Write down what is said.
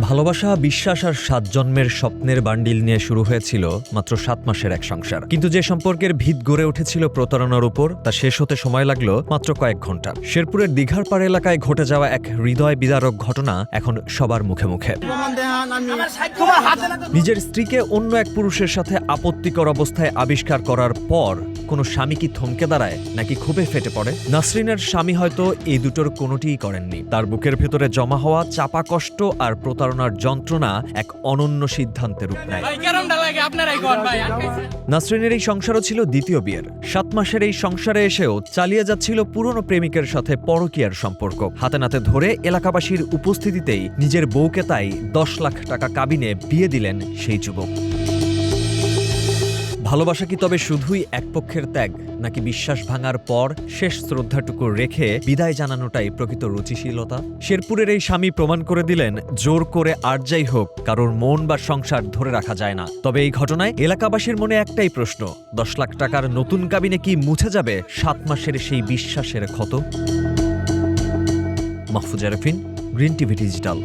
ভালোবাসা, বিশ্বাস আর 7 জন্মের স্বপ্নের বান্ডিল নিয়ে শুরু হয়েছিল মাত্র 7 মাসের এক সংসার। কিন্তু যে সম্পর্কের ভিত গড়ে উঠেছিল প্রতারণার উপর, তা শেষ হতে সময় লাগলো মাত্র কয়েক ঘন্টা। শেরপুরের দিঘারপাড় এলাকায় ঘটে যাওয়া এক হৃদয় বিদারক ঘটনা এখন সবার মুখে মুখে। নিজের স্ত্রীকে অন্য এক পুরুষের সাথে আপত্তিকর অবস্থায় আবিষ্কার করার পর কোনো স্বামী কি থমকে দাঁড়ায় নাকি ক্ষোভে ফেটে পড়ে? নাসরিনের স্বামী হয়তো এই দুটোর কোনোটিই করেননি। তার বুকের ভেতরে জমা হওয়া চাপা কষ্ট আর প্রতারণার যন্ত্রণা এক অনন্য সিদ্ধান্তের রূপ নেয়। নাসরিনের এই সংসারও ছিল দ্বিতীয় বিয়ের। 7 মাসের এই সংসারে এসেও চালিয়ে যাচ্ছিল পুরনো প্রেমিকের সাথে পরকীয়ার সম্পর্ক। হাতে নাতে ধরে এলাকাবাসীর উপস্থিতিতেই নিজের বউকে তাই 10 লাখ টাকা কাবিনে বিয়ে দিলেন সেই যুবক। ভালোবাসা কি তবে শুধুই এক পক্ষের ত্যাগ, নাকি বিশ্বাস ভাঙার পর শেষ শ্রদ্ধাটুকু রেখে বিদায় জানানোটাই প্রকৃত রুচিশীলতা? শেরপুরের এই স্বামী প্রমাণ করে দিলেন, জোর করে আর যাই হোক কারোর মন বা সংসার ধরে রাখা যায় না। তবে এই ঘটনায় এলাকাবাসীর মনে একটাই প্রশ্ন, 10 লাখ টাকার নতুন কাবিনে কি মুছে যাবে 7 মাসের সেই বিশ্বাসের ক্ষত? Mahfuz Arfin, green TV digital.